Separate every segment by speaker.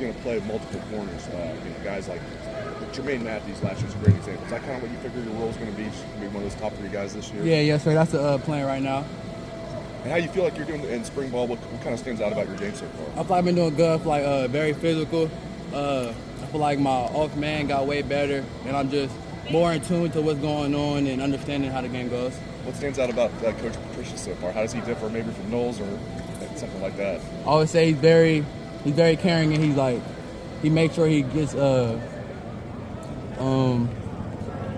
Speaker 1: going to play multiple corners. Guys like Jermaine Matthews last year's a great example. Is that kind of what you figure your role is going to be? Should be one of those top 3 guys this year?
Speaker 2: Yeah, yes, sir. That's the plan right now.
Speaker 1: And how you feel like you're doing in spring ball? What kind of stands out about your game so far?
Speaker 2: I feel like I've been doing good. I feel like very physical. I feel like my off man got way better, and I'm just more in tune to what's going on and understanding how the game goes.
Speaker 1: What stands out about Coach Patricia so far? How does he differ maybe from Knowles or something like that?
Speaker 2: I always say he's very caring, and he makes sure he gets a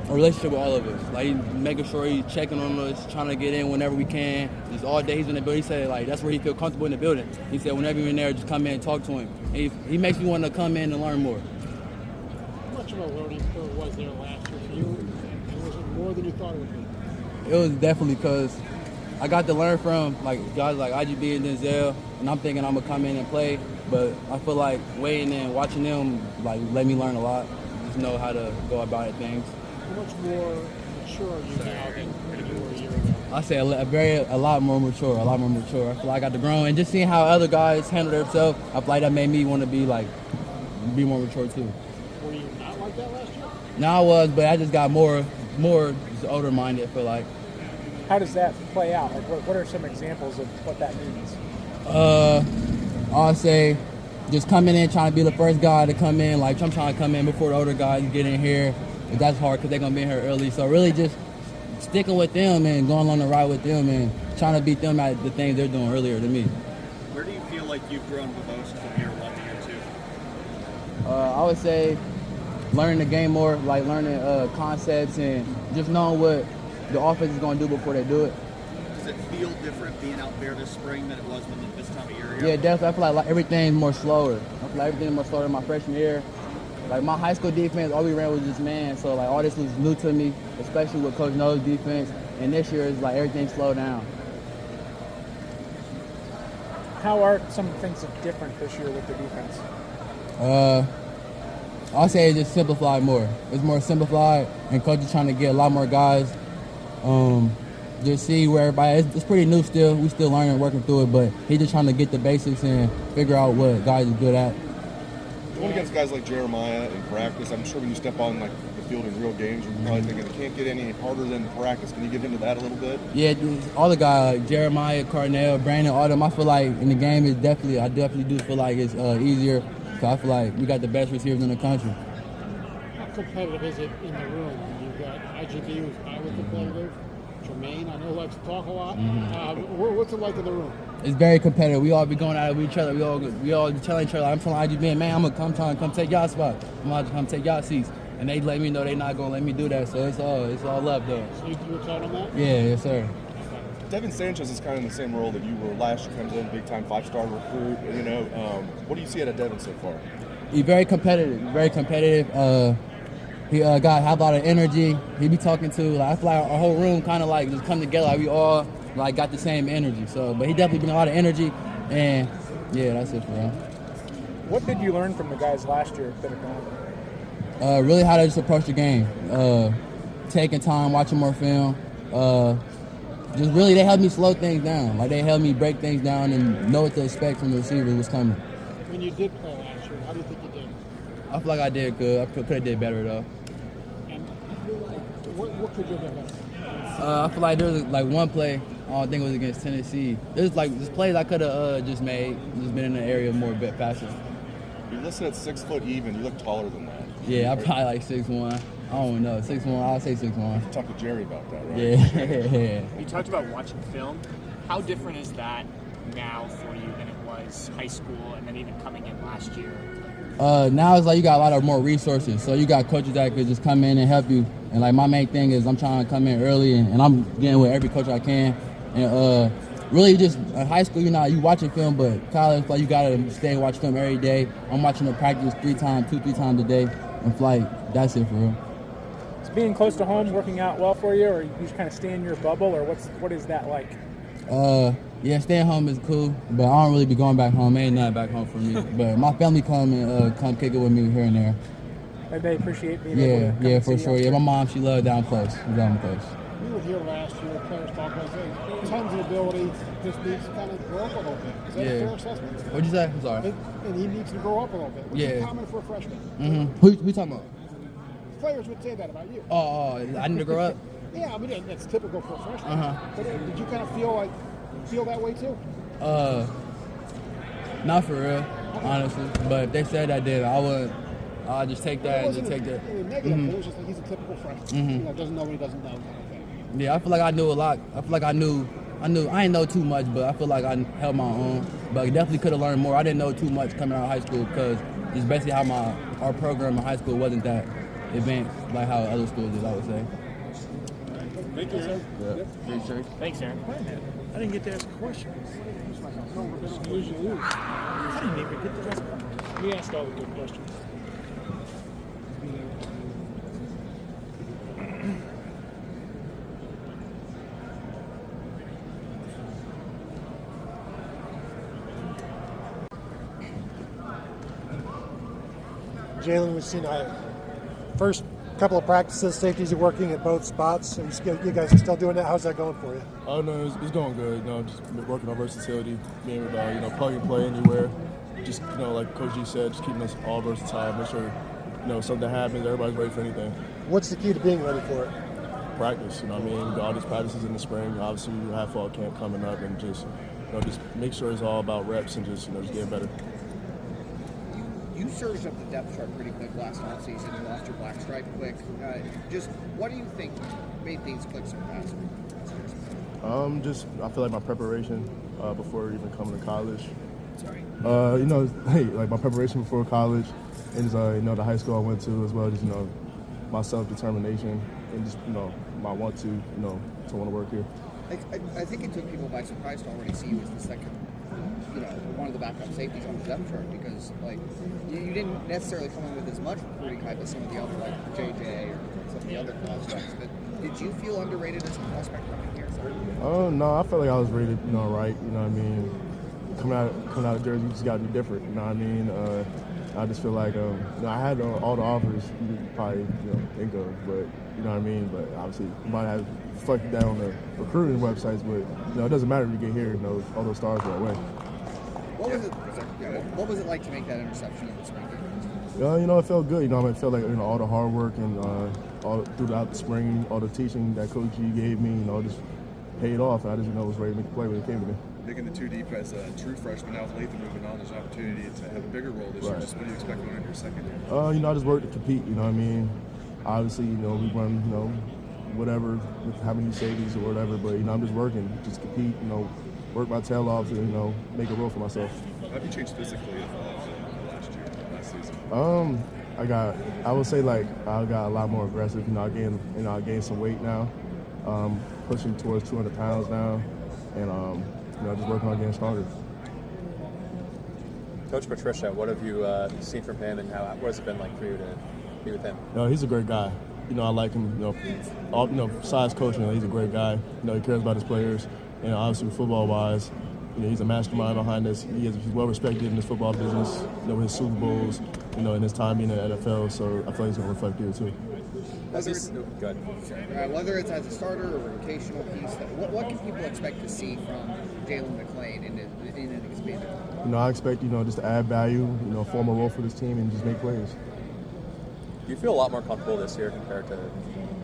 Speaker 2: relationship with all of us. Like, he's making sure he's checking on us, trying to get in whenever we can. Just all day he's in the building. He said, like, that's where he feels comfortable in the building. He said, whenever you're in there, just come in and talk to him. And he makes me want to come in and learn more.
Speaker 3: How much of a learning curve was there last year for you? And was it more than you thought it would be?
Speaker 2: It was definitely because I got to learn from like guys like IGB and Denzel, and I'm thinking I'm going to come in and play. But I feel like waiting and watching them like let me learn a lot, just know how to go about things.
Speaker 3: How much more mature are you now than you were a year ago?
Speaker 2: I say a lot more mature. I feel like I got to grow, and just seeing how other guys handle themselves, I feel like that made me want to be more mature too.
Speaker 3: Were you not like that last year?
Speaker 2: No, I was, but I just got more just older minded. I feel like.
Speaker 4: How does that play out? Like, what are some examples of what that means?
Speaker 2: I'll say just coming in, trying to be the first guy to come in. Like, I'm trying to come in before the older guys get in here. But that's hard because they're going to be in here early. So really just sticking with them and going on the ride with them and trying to beat them at the things they're doing earlier than me.
Speaker 5: Where do you feel like you've grown the most from year 1 to year 2?
Speaker 2: I would say learning the game more, like learning concepts and just knowing what the offense is going to do before they do it.
Speaker 5: Does it feel different being out there this spring than it was this time of year ago?
Speaker 2: Yeah, definitely. I feel like everything's more slower. I feel like everything's more slower than my freshman year. Like, my high school defense, all we ran was just man. So, like, all this was new to me, especially with Coach No's defense. And this year, it's like everything slowed down.
Speaker 4: How are some things different this year with the defense?
Speaker 2: I'll say it's just simplified more. It's more simplified, and Coach is trying to get a lot more guys. Just see where everybody, it's pretty new still. We still learning, working through it, but he's just trying to get the basics and figure out what guys are good at.
Speaker 1: Going against guys like Jeremiah in practice, I'm sure when you step on the field in real games, you're probably thinking it can't get any harder than practice. Can you get into that a little bit?
Speaker 2: Yeah, all the guys like Jeremiah, Carnell, Brandon, all them. I feel like in the game I definitely do feel like it's easier. So I feel like we got the best receivers in the country.
Speaker 3: How competitive is it in the room? You've got IGB, who's highly competitive. Jermaine, I know, likes to talk a lot. What's it like in the room?
Speaker 2: It's very competitive. We all be going at it with each other. We all be telling each other, I'm from IGB, man, I'm going to come take y'all spot. I'm going to come take y'all seats. And they let me know they're not going to let me do that. So it's all love, though.
Speaker 3: So you were telling them that?
Speaker 2: Yeah, yes, sir.
Speaker 1: Devin Sanchez is kind of in the same role that you were last year, comes in, big-time 5-star recruit. What do you see out of Devin so far?
Speaker 2: He's very competitive. He have a lot of energy. He be talking to, I feel like our whole room kind of like just come together. Like we all like got the same energy. So, but he definitely bring a lot of energy, and yeah, that's it for him.
Speaker 4: What did you learn from the guys last year that are gone?
Speaker 2: Really how to just approach the game, taking time, watching more film. Just really, they helped me slow things down. Like they helped me break things down and know what to expect from the receiver was coming.
Speaker 3: When you did play last year, how do you think you did?
Speaker 2: I feel like I did good. I could have did better though.
Speaker 3: And what could you have done better?
Speaker 2: I feel like there was like one play. I don't think it was against Tennessee. There's like this plays I could have just made. Just been in the area more a bit faster.
Speaker 1: You're listed at 6 foot even. You look taller than that.
Speaker 2: Yeah, I'm probably like 6'1". I don't know, 6'1". I'll say 6'1".
Speaker 1: Talk to Jerry about that, right?
Speaker 2: Yeah.
Speaker 6: You talked about watching film. How different is that now for you than it was high school and then even coming in last year?
Speaker 2: Now it's like you got a lot of more resources. So you got coaches that could just come in and help you. And like my main thing is I'm trying to come in early and I'm getting with every coach I can. And really just high school, you watching film, but college, like you gotta stay and watch film every day. I'm watching the practice 3 times a day. And like that's it for real.
Speaker 4: Is being close to home working out well for you, or you just kind of stay in your bubble, or what is that like?
Speaker 2: Yeah, staying home is cool, but I don't really be going back home. Ain't nothing back home for me. But my family come kick it with me here and there.
Speaker 4: And they appreciate being able to come
Speaker 2: Yeah,
Speaker 4: and
Speaker 2: for
Speaker 4: see
Speaker 2: sure.
Speaker 4: you.
Speaker 2: Yeah, my mom, she loved down close.
Speaker 3: we were here last year, players talking about saying tons of ability, just needs to kind of grow up a little bit. Is that a fair assessment?
Speaker 2: What'd you say? I'm sorry.
Speaker 3: And he needs to grow up a little bit, which is common for a freshman.
Speaker 2: Who you talking about?
Speaker 3: Players would say that about you.
Speaker 2: Oh, I need to grow up?
Speaker 3: Yeah, I mean, that's typical for a freshman. But did you kind of feel that way too?
Speaker 2: Not for real, honestly. But if they said I did, I would. I'll just take that and just take that.
Speaker 3: Negative, it was just like he's a typical freshman. You know, doesn't know what he doesn't know kind of thing.
Speaker 2: Yeah, I feel like I knew a lot. I feel like I didn't know too much, but I feel like I held my own. But I definitely could have learned more. I didn't know too much coming out of high school because it's basically how our program in high school wasn't that advanced like how other schools is, I would say.
Speaker 3: Thank you, sir.
Speaker 2: Yeah.
Speaker 6: Thanks, Aaron.
Speaker 4: I didn't get to ask a question. I didn't even get to ask a question.
Speaker 3: We asked all the good questions.
Speaker 7: Jaylen, we've seen first couple of practices, safeties are working at both spots. You guys are still doing that. How's that going for you?
Speaker 8: Oh no, it's going good. You know, just working on versatility, being able to plug and play anywhere. Just like Coach G said, just keeping us all versatile. Make sure something happens, everybody's ready for anything.
Speaker 7: What's the key to being ready for it?
Speaker 8: Practice. I mean, we got all these practices in the spring. Obviously, we have fall camp coming up, and just just make sure it's all about reps and just just getting better.
Speaker 9: You surged up the depth chart pretty quick last offseason. You lost your black stripe quick. Just what do you think made things click so fast?
Speaker 8: I feel like my preparation before even coming to college.
Speaker 9: Sorry.
Speaker 8: Like my preparation before college, and just, the high school I went to as well. Just my self-determination and just my want to to want to work here.
Speaker 9: I think it took people by surprise to already see you as the second, one of the backup safeties on the depth chart because you didn't necessarily come in with as much recruiting hype as some of the other JJ or some of the other prospects. But did you feel underrated as a prospect coming here?
Speaker 8: Oh no, I felt like I was rated right. You know what I mean? Coming out of Jersey, you just got to be different. You know what I mean? I just feel like I had all the offers you could probably think of, but you know what I mean. But obviously, you might have reflected that on the recruiting websites, but it doesn't matter if you get here. All those stars go away.
Speaker 9: What was it like to make that interception in the spring game?
Speaker 8: It felt good. I felt like all the hard work and all throughout the spring, all the teaching that Coach G gave me, just paid off. And I just was ready to make a play when it came to me.
Speaker 1: Digging the two deep as a true freshman, now with Latham moving on, there's an opportunity to have a bigger role this year. Just what do you expect going into your second year?
Speaker 8: I just work to compete. You know what I mean? Obviously, we run, whatever with how many safeties or whatever. But I'm just working, just compete. Work my tail off and make a role for myself.
Speaker 1: How have you changed physically last season?
Speaker 8: I would say I got a lot more aggressive. I gained some weight now, pushing towards 200 pounds now, and just working on getting stronger.
Speaker 10: Coach Patricia, what have you seen from him, and what has it been like for you to be with him?
Speaker 8: He's a great guy. I like him. Besides coaching, he's a great guy. He cares about his players, and obviously football-wise, he's a mastermind behind this. He's well respected in this football business. With his Super Bowls, in his time being in the NFL. So I feel like he's going to reflect here too.
Speaker 9: Whether it's as a starter or a rotational piece, what can people expect to see from Jaylen McClain in an expanded?
Speaker 8: I expect just to add value, form a role for this team and just make plays.
Speaker 10: Do you feel a lot more comfortable this year compared to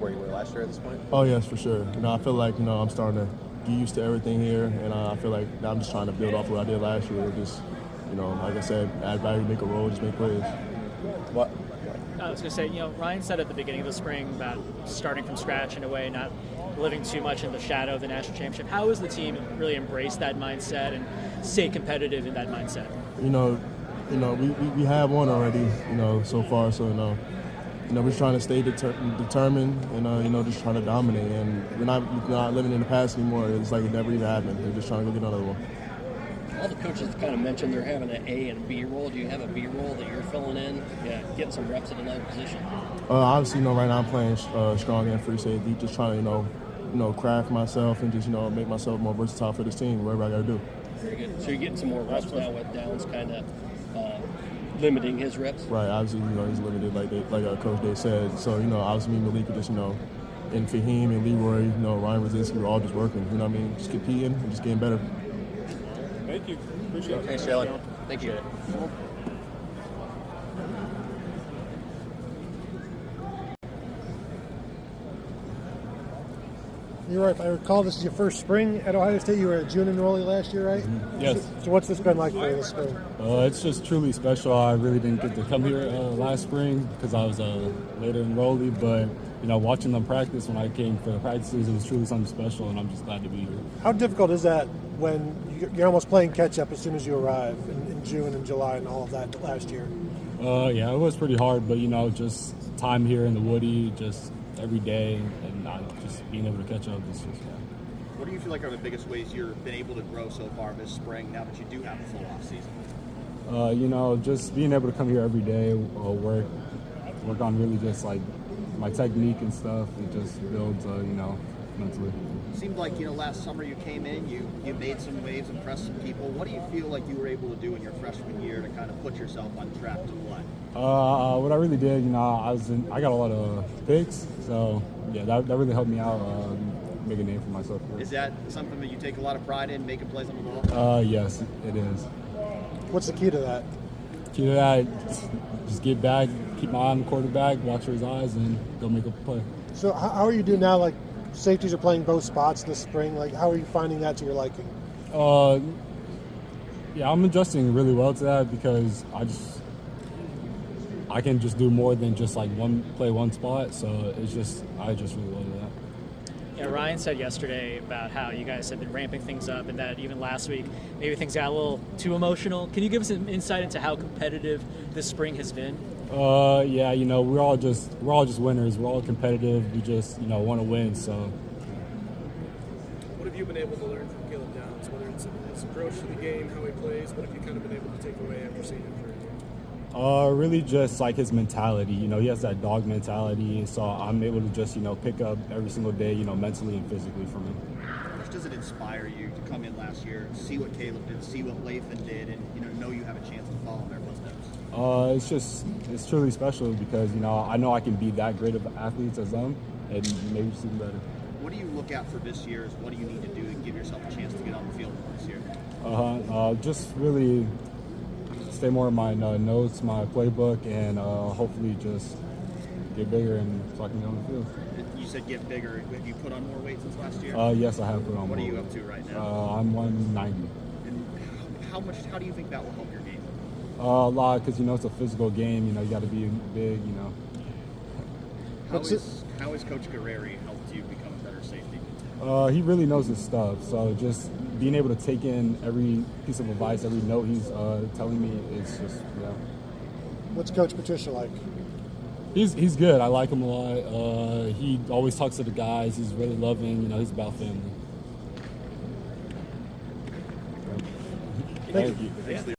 Speaker 10: where you were last year at this point?
Speaker 8: Oh yes, for sure. I feel like I'm starting to get used to everything here, and I feel like I'm just trying to build off what I did last year. Just like I said, add value, make a role, just make plays.
Speaker 10: What?
Speaker 11: I was going to say, Ryan said at the beginning of the spring about starting from scratch in a way, not living too much in the shadow of the national championship. How has the team really embraced that mindset and stay competitive in that mindset?
Speaker 8: We have one already, so far. So, we're just trying to stay determined and, just trying to dominate. And we're not living in the past anymore. It's like it never even happened. We're just trying to go get another one.
Speaker 12: All the coaches kind of mentioned they're having an A and a B role. Do you have a B role that you're filling in? Yeah, getting some reps at another position.
Speaker 8: Obviously, right now I'm playing strong and free safety, just trying to, craft myself and just, make myself more versatile for this team, whatever I got to do.
Speaker 12: Very good. So you're getting some more reps now with Downs kind of limiting his reps?
Speaker 8: Right. Obviously, he's limited like Coach Day said. So, obviously me and Malik are just, and Fahim and Leroy, you know, Ryan Rosinski were all just working. You know what I mean? Just competing and just getting better.
Speaker 4: Thank you. Appreciate it.
Speaker 10: Thanks, Jaylen.
Speaker 12: Thank you.
Speaker 7: Leroy, if I recall, this is your first spring at Ohio State. You were a June enrollee last year, right?
Speaker 13: Yes.
Speaker 7: So what's this been like for you this spring?
Speaker 13: It's just truly special. I really didn't get to come here last spring because I was a later enrollee, but you know, watching them practice when I came for the practices, it was truly something special, and I'm just glad to be here.
Speaker 7: How difficult is that when you're almost playing catch up as soon as you arrive in June and July and all of that last year?
Speaker 13: Yeah, it was pretty hard, but you know, just time here in the Woody, just every day, and just being able to catch up is just.
Speaker 5: What do you feel like are the biggest ways you've been able to grow so far this spring now that you do have a full off season?
Speaker 13: You know, just being able to come here every day, work on really just like my technique and stuff. It just builds, you know, mentally.
Speaker 5: Seemed like, you know, last summer you came in, you made some waves, impressed some people. What do you feel like you were able to do in your freshman year to kind of put yourself on track to what?
Speaker 13: What I really did, you know, I got a lot of picks, so yeah, that really helped me out make a name for myself.
Speaker 5: Is that something that you take a lot of pride in, making plays on the ball?
Speaker 13: Yes, it is.
Speaker 7: What's the key to that?
Speaker 13: Key to that, just get back, keep my eye on the quarterback, watch for his eyes, and go make a play.
Speaker 7: So how are you doing now? Like, safeties are playing both spots this spring. Like, how are you finding that to your liking?
Speaker 13: Yeah, I'm adjusting really well to that because I can just do more than just like play one spot. So I adjust really well to that.
Speaker 11: Yeah, Ryan said yesterday about how you guys have been ramping things up, and that even last week maybe things got a little too emotional. Can you give us some insight into how competitive this spring has been?
Speaker 13: Yeah, you know, we're all just winners. We're all competitive. We just, you know, want to win. So.
Speaker 14: What have you been able to learn from Caleb Downs? Whether it's his approach to the game, how he plays, what have you kind of been able to take away after seeing him for a game?
Speaker 13: Really just like his mentality. You know, he has that dog mentality. So I'm able to just, you know, pick up every single day, you know, mentally and physically from him.
Speaker 5: How much does it inspire you to come in last year, see what Caleb did, see what Lathan did, and, you know you have a chance to follow in their footsteps?
Speaker 13: It's truly special because, you know I can be that great of athletes as them and maybe just even better.
Speaker 5: What do you look at for this year? What do you need to do to give yourself a chance to get on the field this year?
Speaker 13: Just really stay more in my notes, my playbook, and hopefully just get bigger and so I can get on the field.
Speaker 5: You said get bigger. Have you put on more weight since last year?
Speaker 13: Yes, I have put on more.
Speaker 5: What are you up to right now?
Speaker 13: I'm 190.
Speaker 5: And how do you think that will help your game?
Speaker 13: A lot, because, you know, it's a physical game. You know, you got to be big, you know.
Speaker 5: How has Coach Guerreri helped you become a better safety?
Speaker 13: He really knows his stuff. So just being able to take in every piece of advice, every note he's telling me, it's just, yeah.
Speaker 7: What's Coach Patricia like?
Speaker 13: He's good. I like him a lot. He always talks to the guys. He's really loving. You know, he's about family.
Speaker 7: Thank you.
Speaker 5: Thanks, Leroy.